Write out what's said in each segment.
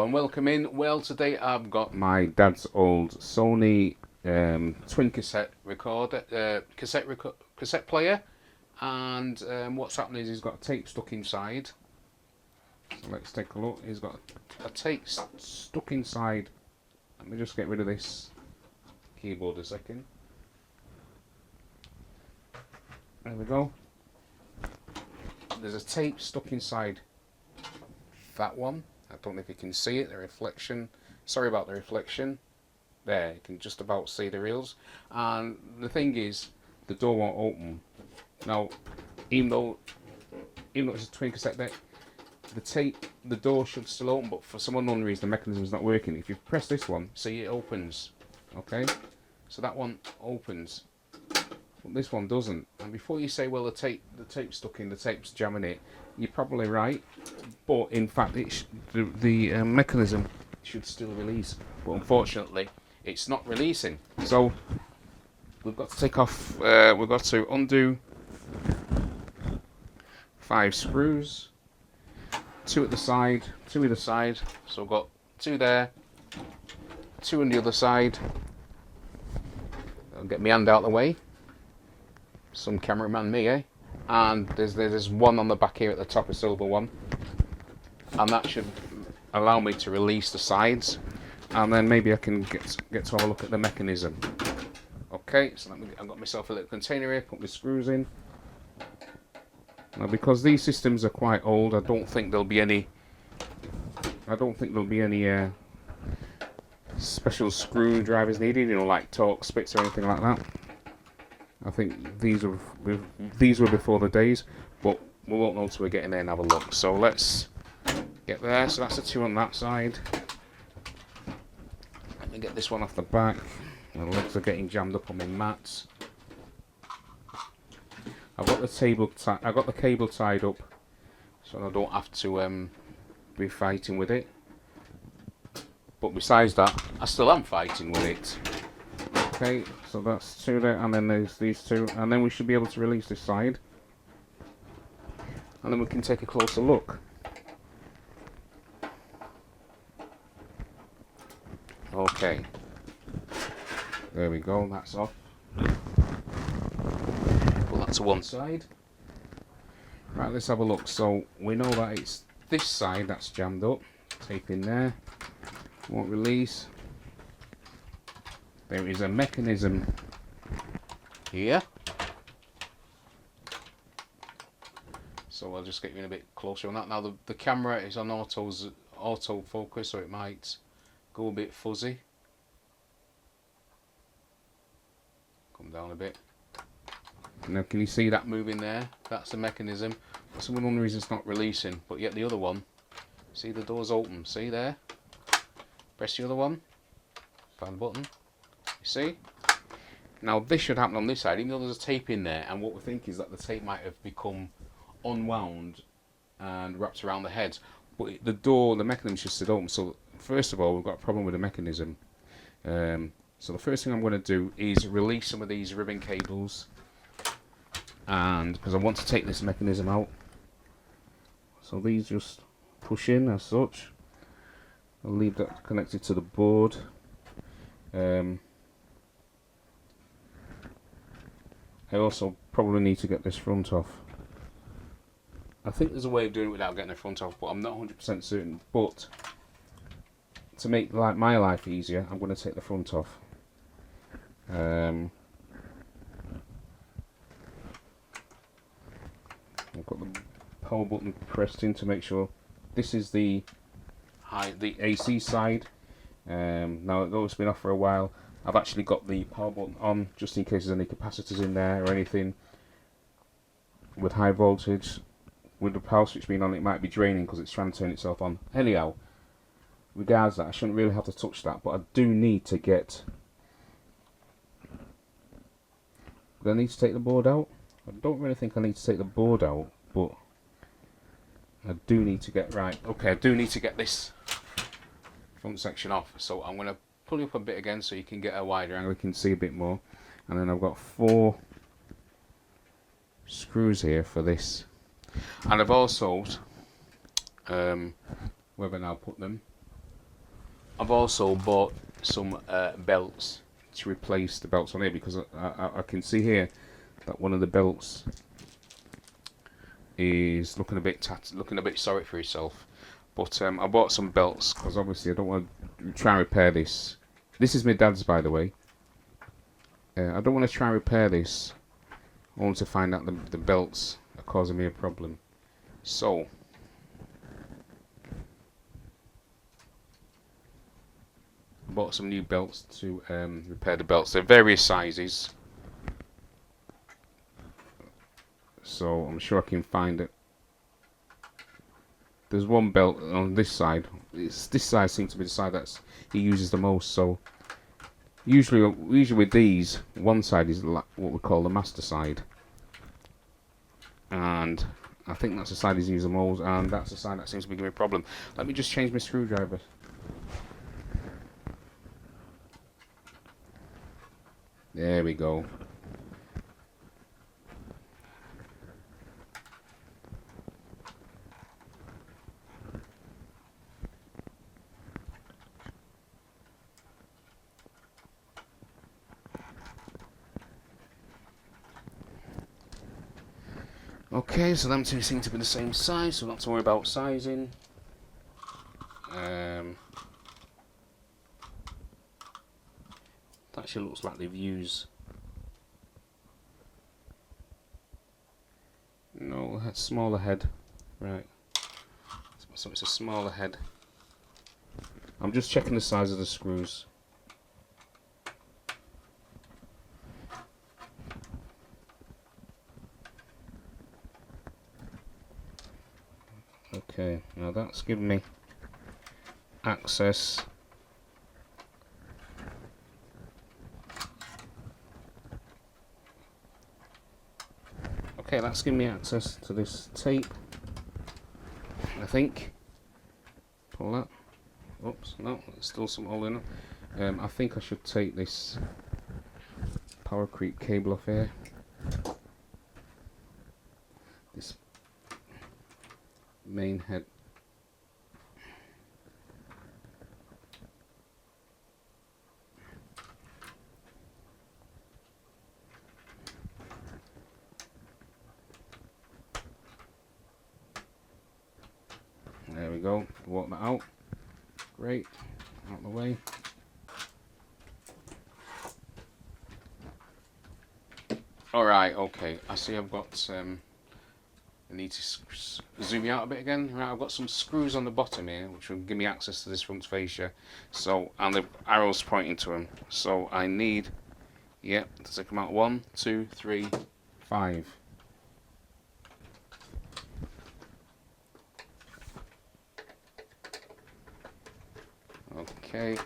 Hello and welcome in. Well, today I've got my dad's old Sony twin cassette recorder, cassette player, and what's happening is he's got a tape stuck inside. So let's take a look. He's got a tape stuck inside. Let me just get rid of this keyboard a second. There we go. There's a tape stuck inside that one. I don't know if you can see it, the reflection. Sorry about the reflection. There, you can just about see the reels. And the thing is, the door won't open. Now, even though it's a twin cassette deck, the door should still open, but for some unknown reason the mechanism is not working. If you press this one, see, it opens. Okay? So that one opens. But this one doesn't. And before you say, well, the tape's stuck in, the tape's jamming it, you're probably right. But in fact, the mechanism should still release. But unfortunately, it's not releasing. So we've got to take off. We've got to undo 5 screws, 2 at the side, 2 either side. So we've got 2 there, 2 on the other side. I'll get my hand out of the way. Some cameraman me, eh? And there's one on the back here at the top, a silver one, and that should allow me to release the sides, and then maybe I can get to have a look at the mechanism. Okay, so I've got myself a little container here, put my screws in. Now, because these systems are quite old, I don't think there'll be any special screwdrivers needed, you know, like Torx spits or anything like that. I think these were before the days, but we won't know until we get in there and have a look. So let's get there. So that's the 2 on that side. Let me get this one off the back. My legs are getting jammed up on my mats. I've got the cable tied up, so I don't have to be fighting with it. But besides that, I still am fighting with it. Okay, so that's 2 there, and then there's these 2, and then we should be able to release this side, and then we can take a closer look. Okay, there we go, that's off. Put that to one side. Right, let's have a look. So we know that it's this side that's jammed up, tape in there, won't release. There is a mechanism here. So I'll just get you in a bit closer on that. Now the camera is on auto focus, so it might go a bit fuzzy. Come down a bit. Now can you see that moving there? That's the mechanism. For some unknown reason it's not releasing, but yet the other one, see, the door's open. See there? Press the other one. Find the button. You see? Now this should happen on this side, even though there's a tape in there, and what we think is that the tape might have become unwound and wrapped around the head. But the mechanism should sit open. So first of all, we've got a problem with the mechanism. So the first thing I'm going to do is release some of these ribbon cables, and because I want to take this mechanism out. So these just push in as such. I'll leave that connected to the board. I also probably need to get this front off. I think there's a way of doing it without getting the front off, but I'm not 100% certain. But to make my life easier, I'm going to take the front off. I've got the power button pressed in to make sure this is the AC side. Now though it's been off for a while, I've actually got the power button on just in case there's any capacitors in there or anything with high voltage. With the power switch being on, it might be draining because it's trying to turn itself on. Anyhow, regards that, I shouldn't really have to touch that, but I do need to get... Do I need to take the board out? I don't really think I need to take the board out, but I do need to get... Right, okay, I do need to get this front section off, so I'm going to pull you up a bit again so you can get a wider angle, you can see a bit more. And then I've got 4 screws here for this, and I've also whether I'll put them I've also bought some belts to replace the belts on here, because I can see here that one of the belts is looking a bit sorry for itself. But I bought some belts because obviously I don't want to try and repair this. This is my dad's, by the way. I don't want to try and repair this only to find out the belts are causing me a problem. So I bought some new belts to repair the belts. They're various sizes, so I'm sure I can find it. There's one belt on this side. This side seems to be the side that he uses the most. So usually with these, one side is what we call the master side, and I think that's the side he's using the most, and that's the side that seems to be giving me a problem. Let me just change my screwdriver. There we go. Okay, so them two seem to be the same size, so not to worry about sizing. That actually looks like they've used. No, that's smaller head. Right. So it's a smaller head. I'm just checking the size of the screws. Okay, now that's giving me access. Okay, that's giving me access to this tape, I think. Pull that. Oops, no, there's still some hole in it. I think I should take this power creep cable off here. This main head. There we go. Walk that out. Great. Out of the way. Alright, okay. I see I've got I need to zoom you out a bit again. Right, I've got some screws on the bottom here, which will give me access to this front fascia. So, and the arrow's pointing to them. So I need, to take them out. 1, 2, 3, 5. Okay.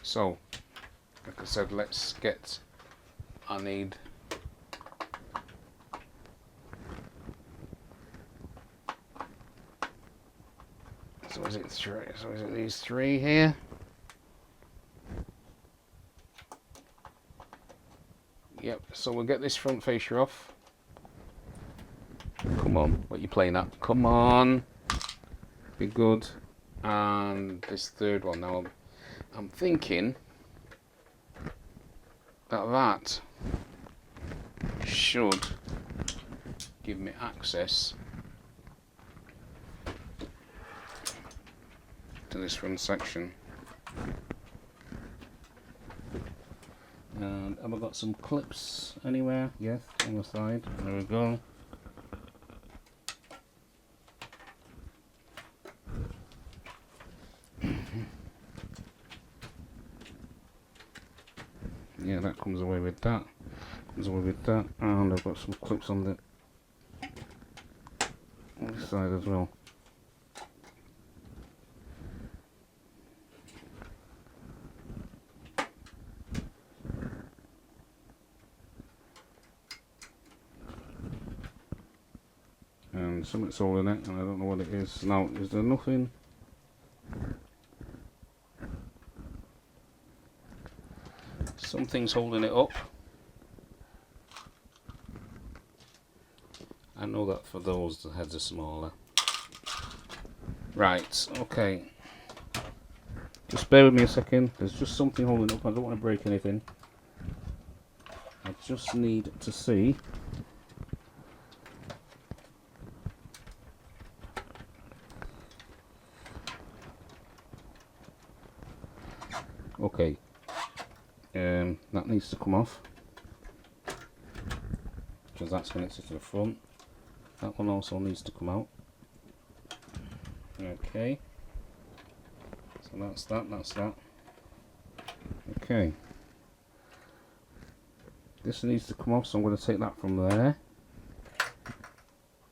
So, like I said, I need so is it these 3 here? Yep, so we'll get this front fascia off. Come on, what are you playing at? Come on. Be good. And this third one now, I'm thinking that should give me access to this front section. And have I got some clips anywhere? Yes, on the side. There we go. Yeah, that comes away with that. And I've got some clips on this side as well. And something's all in it, and I don't know what it is. Now, is there nothing? Something's holding it up. I know that for those the heads are smaller. Right, okay. Just bear with me a second. There's just something holding up. I don't want to break anything. I just need to see. Okay. That needs to come off, because that's connected to the front. That one also needs to come out. Okay. So that's that. Okay. This needs to come off, so I'm going to take that from there.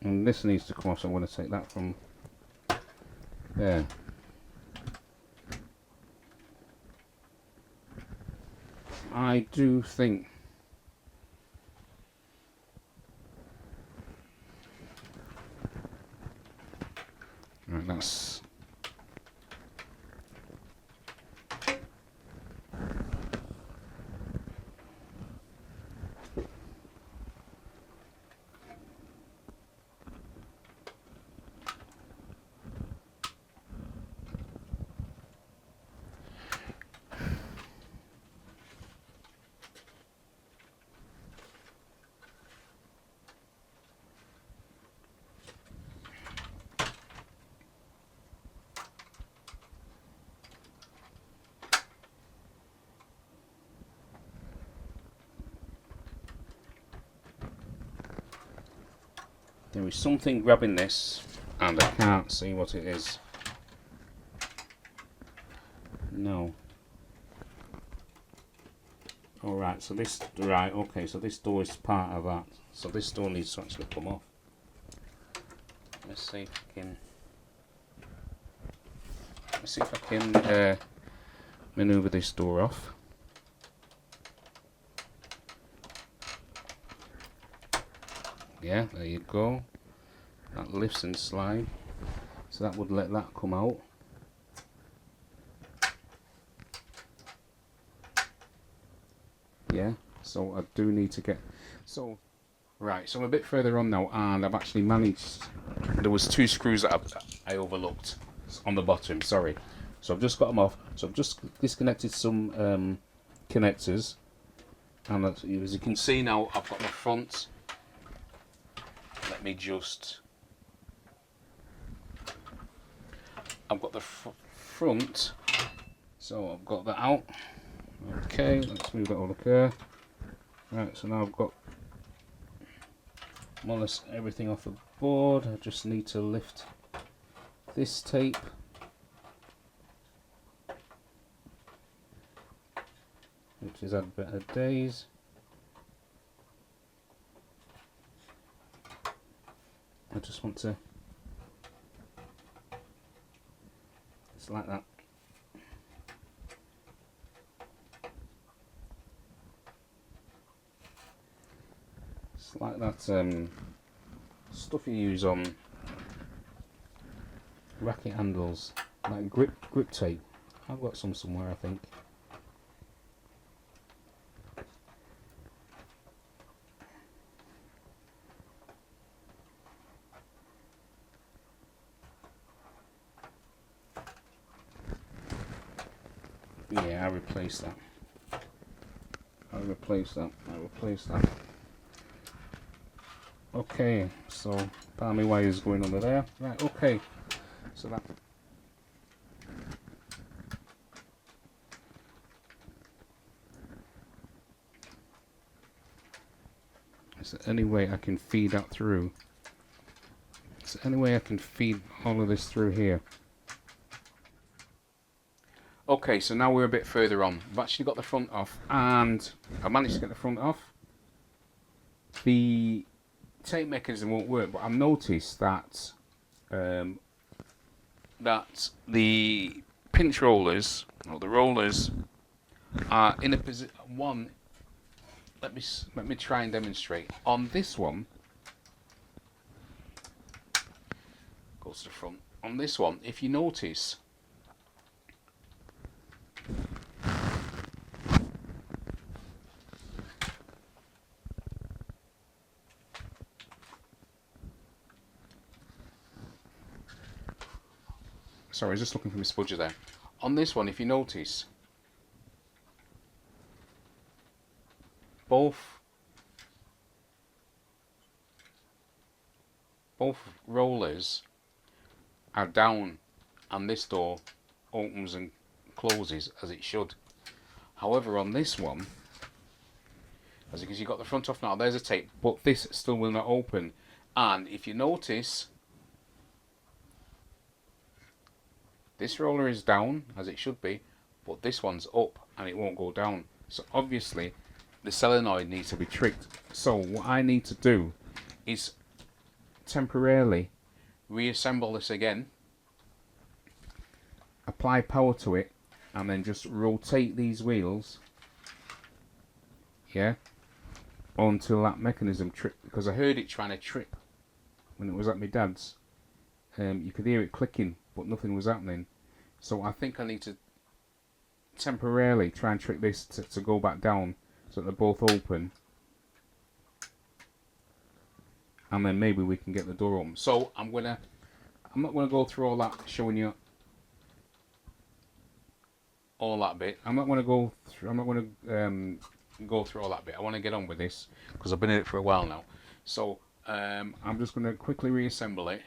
And this needs to come off, so I'm going to take that from there. I do think right, that's there is something grabbing this, and I can't see what it is. No. Alright, so this, right, okay, so this door is part of that. So this door needs to actually come off. Let's see if I can maneuver this door off. Yeah, there you go. That lifts and slides. So that would let that come out. Yeah, so I do need to get... So, right, so I'm a bit further on now, and I've actually managed... There was 2 screws that I overlooked on the bottom, sorry. So I've just got them off. So I've just disconnected some connectors. And as you can see now, I've got the front. Let me just... I've got the front, so I've got that out. Okay, let's move that over there. Right, so now I've got more or less everything off the board. I just need to lift this tape. Which is Had Better Days. I just want to... It's like that. It's like that stuff you use on racket handles, like grip tape. I've got some somewhere, I think. Yeah, I replaced that. I replaced that. Okay, so primary wire is going under there. Right, okay. So that... Is there any way I can feed that through? Is there any way I can feed all of this through here? Okay, so now we're a bit further on. I've actually got the front off, and I managed to get the front off. The tape mechanism won't work, but I've noticed that that the pinch rollers, or the rollers, are in a position. One, let me try and demonstrate. On this one, goes to the front. On this one, if you notice, Sorry, I was just looking for my spudger there. On this one, if you notice, both rollers are down, and this door opens and closes as it should. However, on this one, as you can see, you've got the front off now, there's a tape, but this still will not open. And if you notice, this roller is down as it should be, but this one's up and it won't go down. So obviously the solenoid needs to be tricked. So what I need to do is temporarily reassemble this again, apply power to it, and then just rotate these wheels, yeah, until that mechanism trip, because I heard it trying to trip when it was at my dad's. You could hear it clicking, but nothing was happening. So I think I need to temporarily try and trick this to go back down so that they're both open, and then maybe we can get the door open. So I'm not gonna go through all that showing you all that bit. I'm not gonna go through all that bit. I want to get on with this because I've been in it for a while now. So I'm just gonna quickly reassemble it,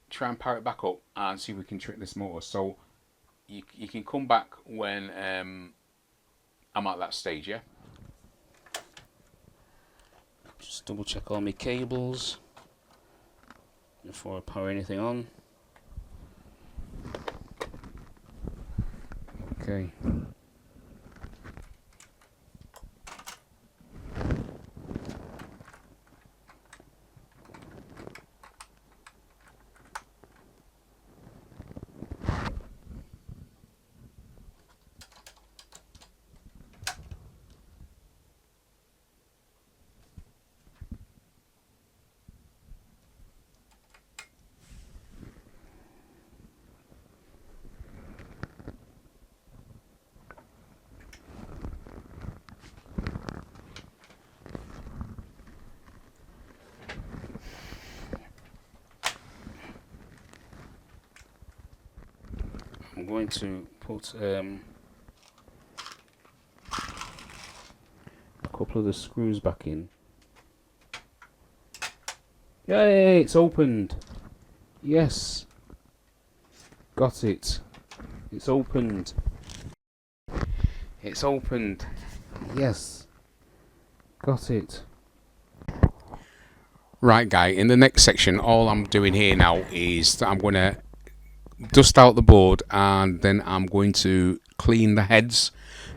try and power it back up, and see if we can trick this motor. So you can come back when I'm at that stage, yeah? Just double check all my cables before I power anything on. Okay. I'm going to put a couple of the screws back in. Yay, it's opened! Yes! Got it! It's opened! It's opened! Yes! Got it! Right, guy, in the next section, all I'm doing here now is that I'm going to dust out the board, and then I'm going to clean the heads,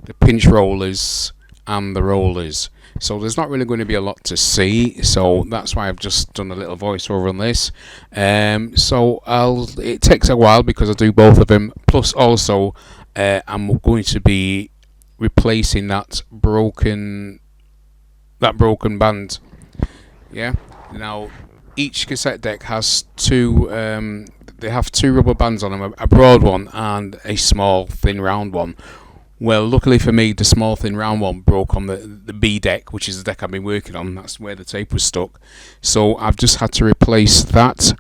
the pinch rollers and the rollers. So there's not really going to be a lot to see, so that's why I've just done a little voiceover on this. It takes a while because I do both of them, plus also I'm going to be replacing that broken band. Yeah, now each cassette deck has two they have two rubber bands on them, a broad one and a small thin round one. Well, luckily for me, the small thin round one broke on the B deck, which is the deck I've been working on. That's where the tape was stuck. So I've just had to replace that.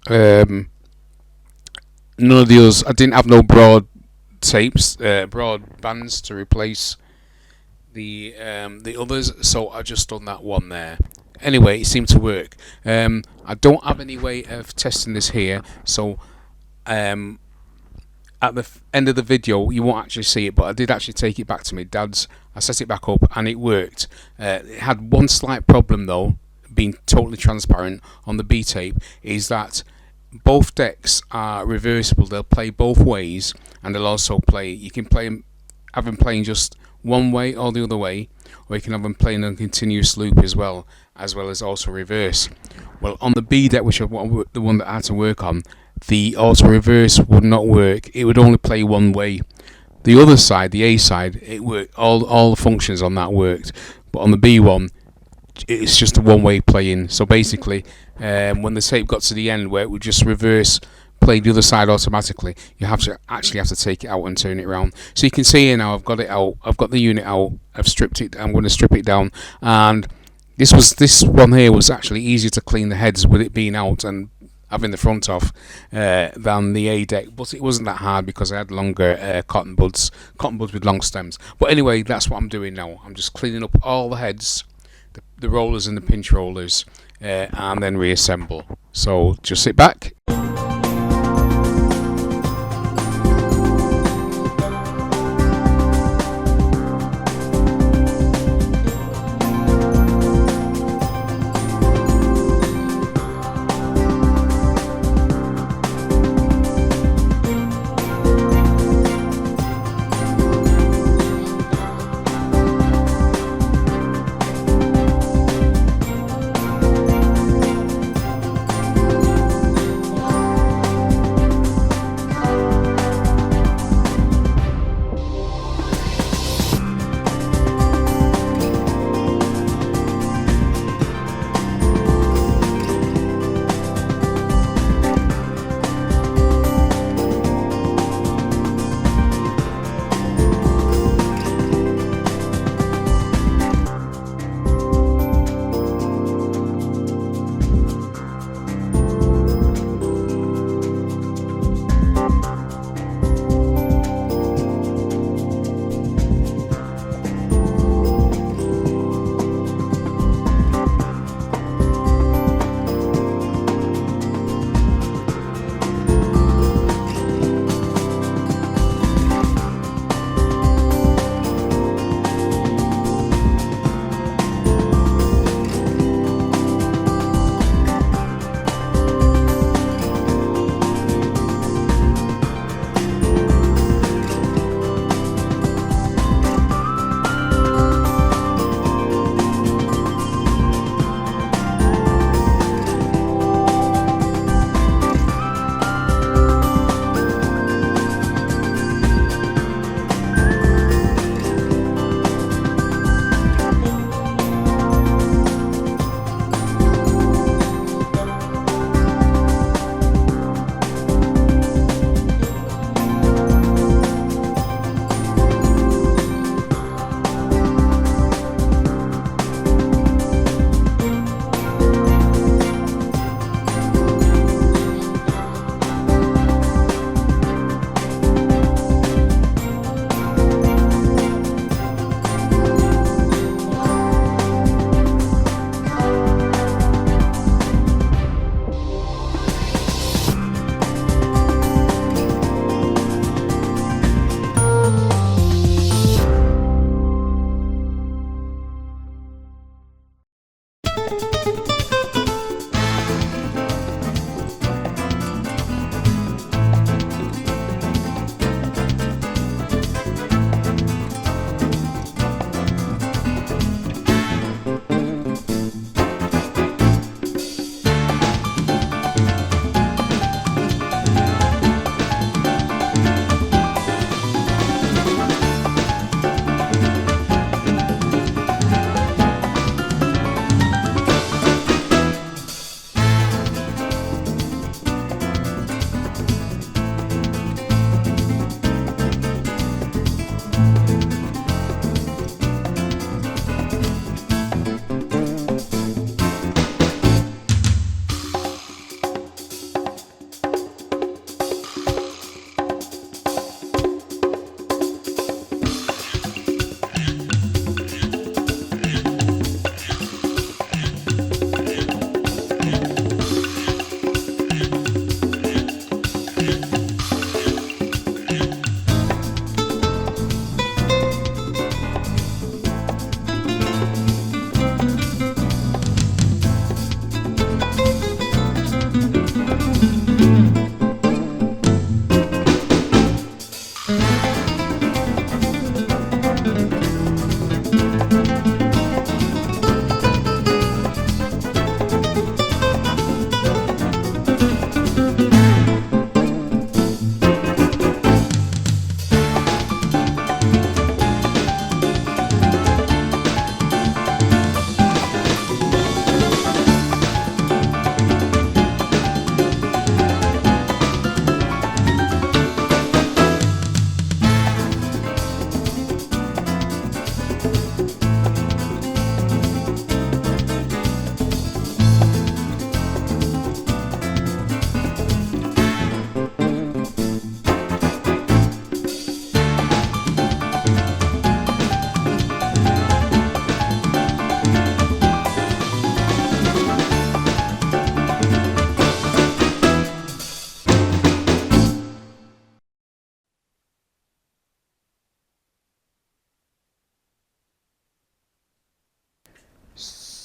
None of the others, I didn't have no broad tapes, broad bands to replace the others, so I just done that one there. Anyway, it seemed to work. I don't have any way of testing this here, so at the end of the video you won't actually see it, but I did actually take it back to my dad's. I set it back up and it worked. It had one slight problem though, being totally transparent on the B tape, is that both decks are reversible. They'll play both ways, and they'll also play, you can have them playing just one way or the other way, or you can have them playing on a continuous loop as well as also reverse. Well, on the B deck, which is the one that I had to work on, the auto reverse would not work. It would only play one way. The other side, the A side, it worked. All the functions on that worked, but on the B one, it's just a one-way playing. So basically, when the tape got to the end where it would just reverse, play the other side automatically, you have to take it out and turn it around. So you can see here now, I've got it out. I've got the unit out. I've stripped it. I'm going to strip it down. And this one here was actually easier to clean the heads with it being out, and having the front off than the eject, but it wasn't that hard because I had longer cotton buds with long stems. But anyway, that's what I'm doing now. I'm just cleaning up all the heads, the rollers and the pinch rollers, and then reassemble. So just sit back.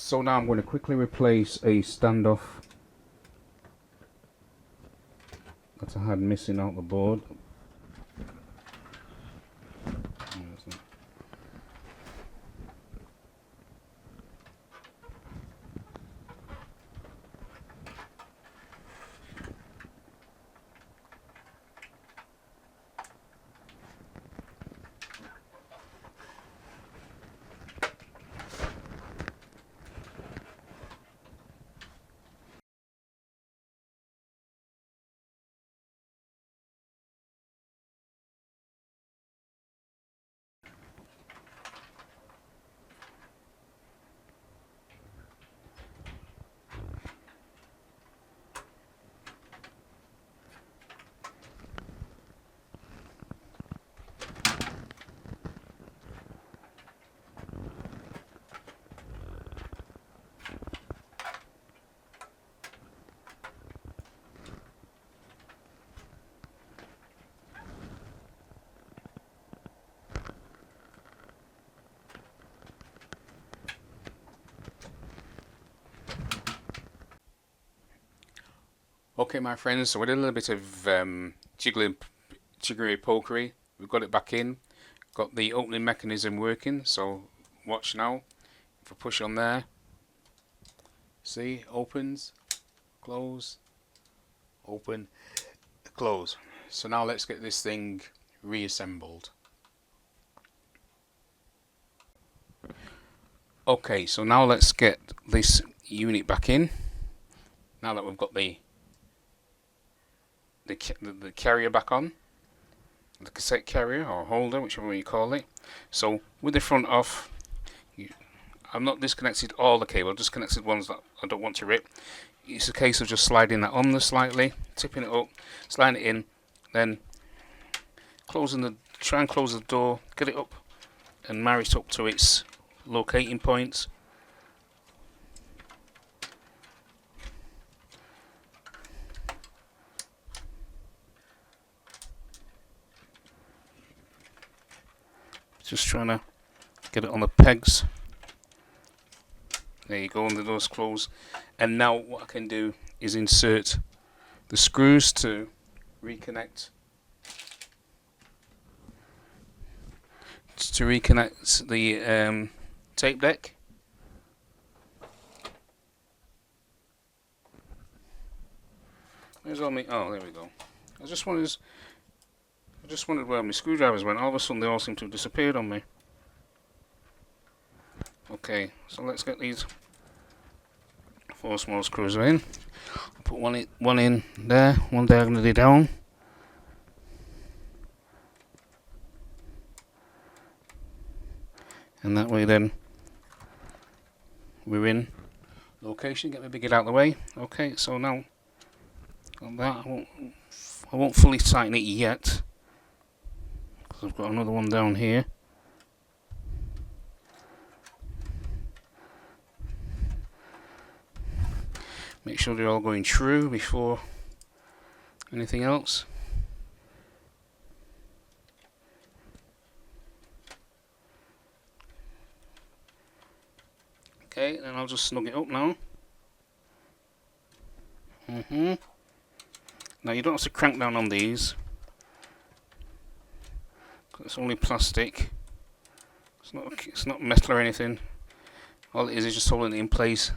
So now I'm going to quickly replace a standoff that I had missing out the board. Okay, my friends, so we did a little bit of jiggery pokery. We've got it back in, got the opening mechanism working. So watch now. If I push on there, see, opens, close, open, close. So now let's get this thing reassembled. Okay, so now let's get this unit back in. Now that we've got the carrier back on, the cassette carrier or holder, whichever way you call it. So with the front off, I've not disconnected all the cable, I've just connected ones that I don't want to rip. It's a case of just sliding that on there slightly, tipping it up, sliding it in, then try and close the door, get it up and marry it up to its locating points. Just trying to get it on the pegs. There you go, and the door's closed. And now what I can do is insert the screws to reconnect the tape deck. Where's all my? Oh, there we go. I just wondered where my screwdrivers went. All of a sudden, they all seem to have disappeared on me. Okay, so let's get these 4 small screws in. Put one in there, one diagonally down. And that way then we're in location. Get my bigger out of the way. Okay, so now got that. I won't fully tighten it yet, because I've got another one down here. Make sure they're all going true before anything else. Okay, then I'll just snug it up now. Now you don't have to crank down on these. It's only plastic. It's not metal or anything. All it is just holding it in place.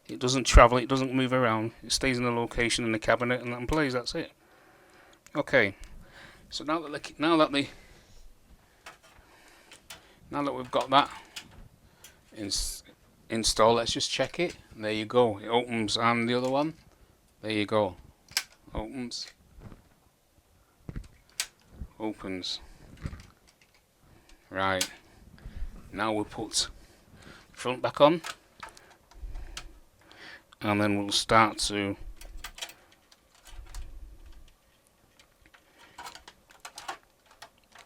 It doesn't travel, it doesn't move around. It stays in the location in the cabinet and that plays. That's it. Okay. So now that we've got that installed, let's just check it. There you go. It opens, and the other one. There you go. Opens. Opens. Right. Now we'll put front back on, and then we'll start to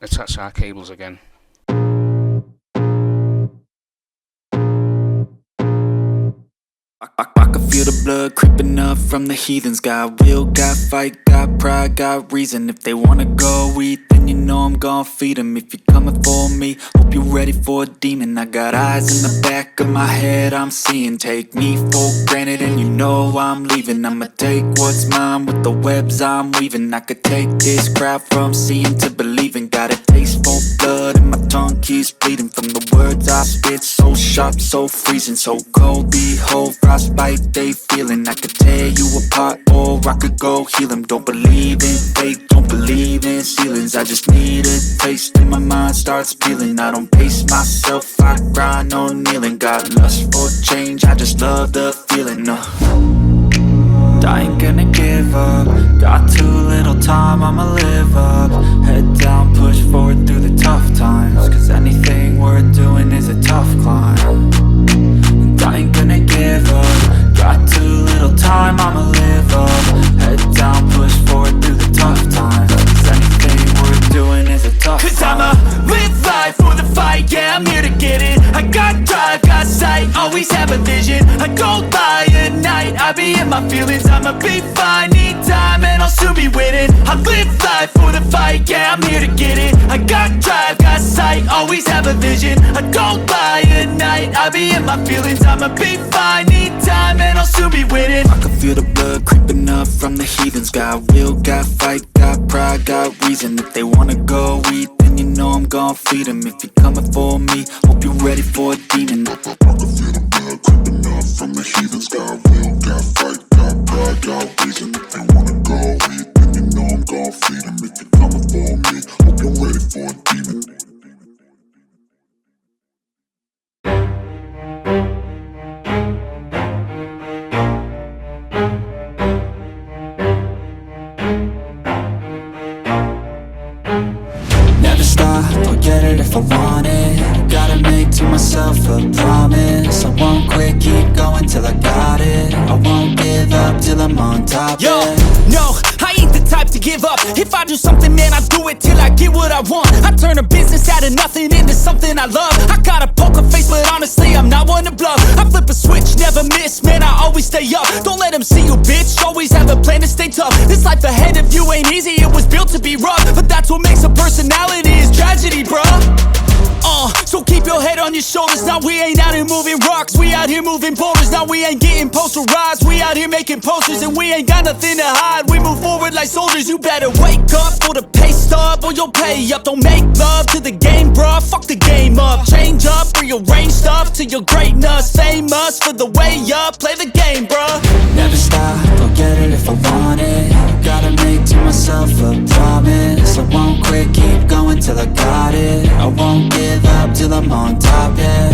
attach our cables again. I can feel the blood creeping up from the heathens. Got will, got fight, got pride, got reason. If they wanna go eat, then then you know I'm gon' feed 'em. If you're coming for me, hope you're ready for a demon. I got eyes in the back of my head, I'm seeing. Take me for granted and you know I'm leaving. I'ma take what's mine with the webs I'm weaving. I could take this crowd from seeing to believing. Got a taste for blood and my tongue keeps bleeding from the words I spit. So sharp, so freezing, so cold. Behold, frostbite they feeling. I could tear you apart or I could go heal 'em. Don't believe in fate, don't believe in ceilings. I just need a taste and my mind starts peeling. I don't pace myself, I grind on kneeling. Got lust for change, I just love the feeling. I ain't gonna give up. Got too little time, I'ma live up. Head down, push forward through the tough times. Cause anything worth doing is a tough climb. And I ain't gonna give up. Got too little time, I'ma live up. Head down, push forward through the tough times. Cause anything worth doing is a tough climb. Cause I'ma live life for the fight, yeah, I'm here to get it. I got drive, got sight, always have a vision. I don't lie at night, I be in my feelings. I'ma be fine, need time and I'll soon be winning. I live life for the fight, yeah, I'm here to get it. I got drive, got sight, always have a vision. I don't lie at night, I be in my feelings. I'ma be fine, need time and I'll soon be winning. I can feel the blood creeping up from the heathens. Got will, got fight, got pride, got reason. If they wanna go eat, then you know I'm gon' feed 'em. If you're coming for me, hope you're ready for a demon. I can feel the blood creeping up from the heathens. Got will, got fight, got pride, got reason. If they wanna go eat, then you know I'm gon' feed 'em. If you're coming for me, hope you're ready for a demon. Never stop, I'll get it if I want it. Gotta make to myself a promise. I won't quit, keep going till I got it. I won't give up till I'm on top. Yo, no, I ain't the type to give up. If I do something, man, I do it till I get what I want. I turn a business out of nothing into something I love. I got a poker face, but honestly, I'm not one to bluff. I flip a switch, never miss, man, I always stay up. Don't let them see you, bitch, always have a plan to stay tough. This life ahead of you ain't easy, it was built to be rough. But that's what makes a personality, is tragedy, bruh. So keep your head on your shoulders. Now we ain't out here moving rocks, we out here moving boulders. Now we ain't getting posterized, we out here making posters. And we ain't got nothing to hide, we move forward like soldiers. You better wake up for the pay stub or you'll pay up. Don't make love to the game, bruh, fuck the game up. Change up, rearrange stuff to your greatness. Famous for the way up, play the game, bruh. Never stop, I'll get it if I want it. Gotta make to myself a promise. I won't quit, keep going till I got it. I won't give up till I'm on top, yeah.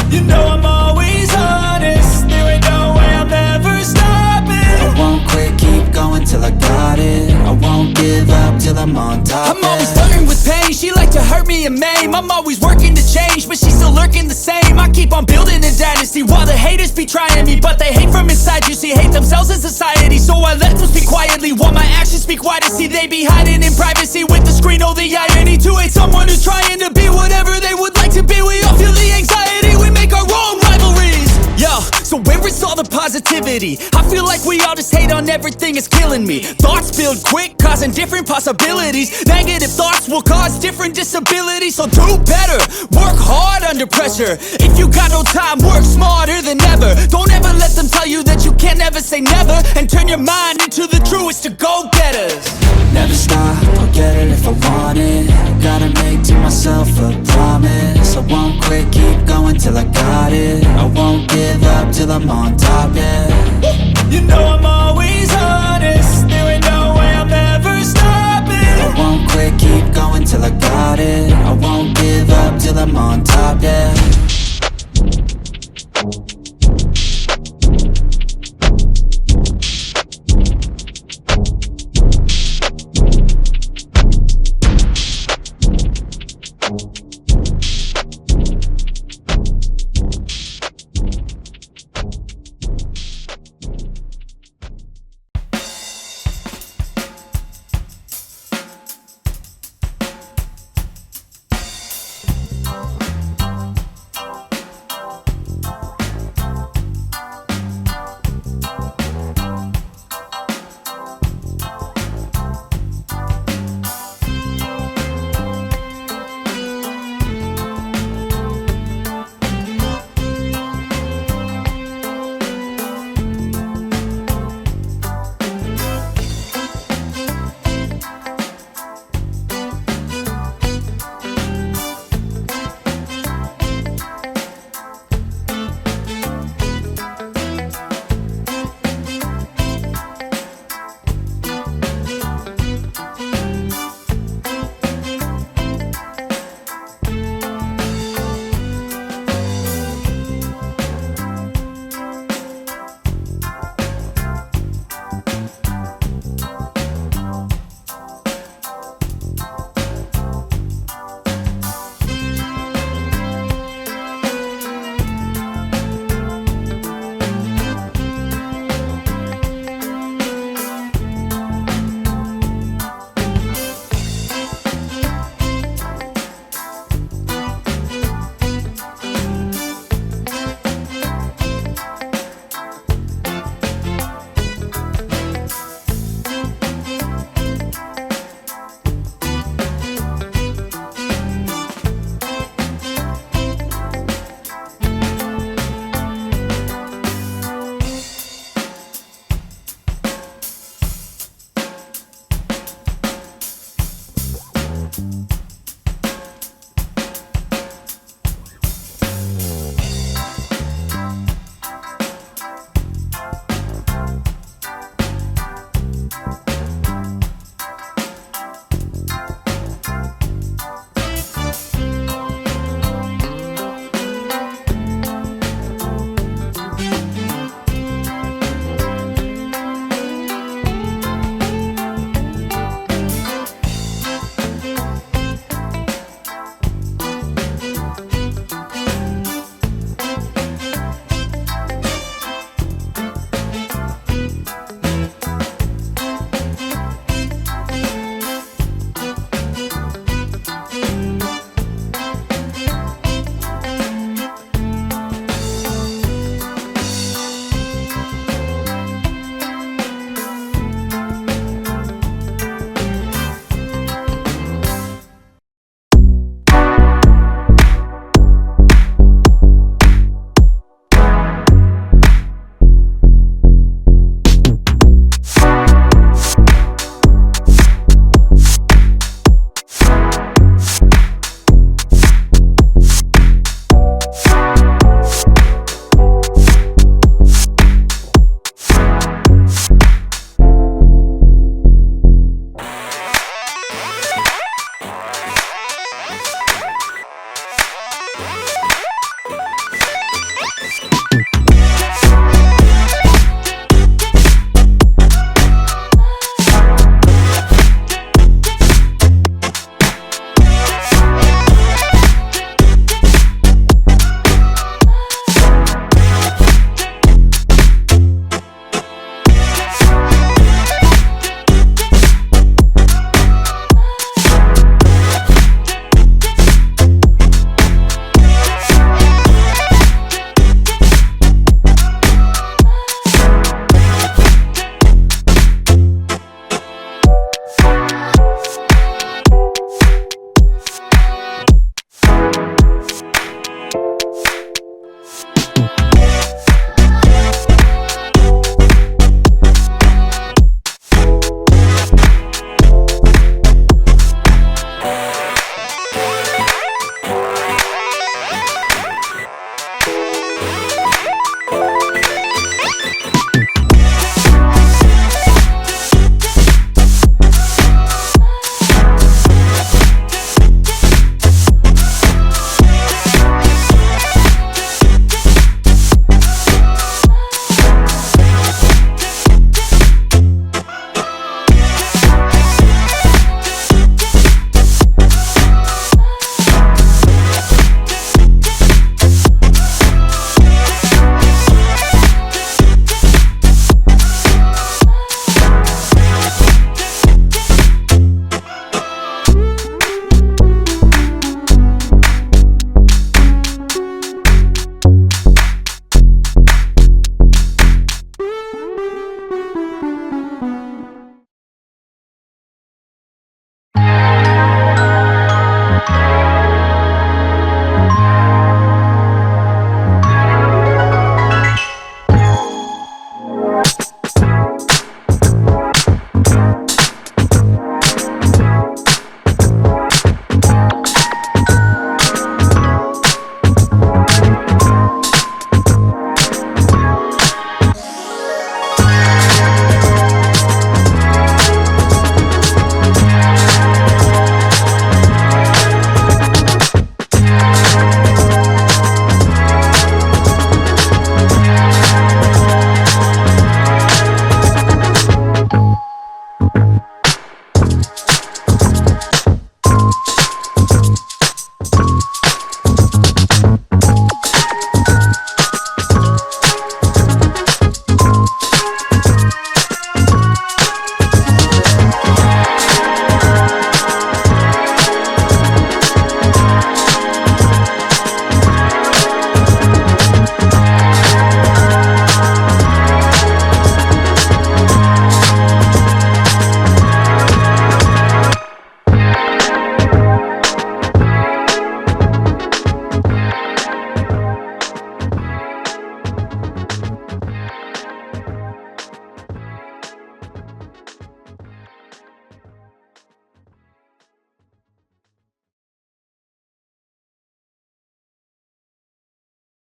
You know I'm always honest, there ain't no way I'm ever stopping. I won't quit, keep going till I got it. I won't give up till I'm on top, I'm always flirting with pain, she like to hurt me and maim. I'm always working to change, but she's still lurking the same. I keep on building a dynasty while the haters be trying me. But they hate from inside, you see, hate themselves in society. So I let them speak quietly while my actions speak wider. See, they be hiding in privacy with the screen, oh the irony. To hate someone who's trying to be whatever they would like to be. We all feel the anxiety, we make our own rivalries. Yo, so where is all the positivity? I feel like we all just hate on everything, it's killing me. Thoughts build quick, causing different possibilities. Negative thoughts will cause different disabilities. So do better, work hard under pressure. If you got no time, work smarter than ever. Don't ever let them tell you that you can't never say never. And turn your mind into the truest of go-getters. Never stop, I'll get it if I want it. Gotta make to myself a promise. I won't quit, keep going till I got it. I won't give up till I'm on top, yeah. You know I'm always honest, there ain't no way I'm ever stopping. I won't quit, keep going till I got it. I won't give up till I'm on top, yeah.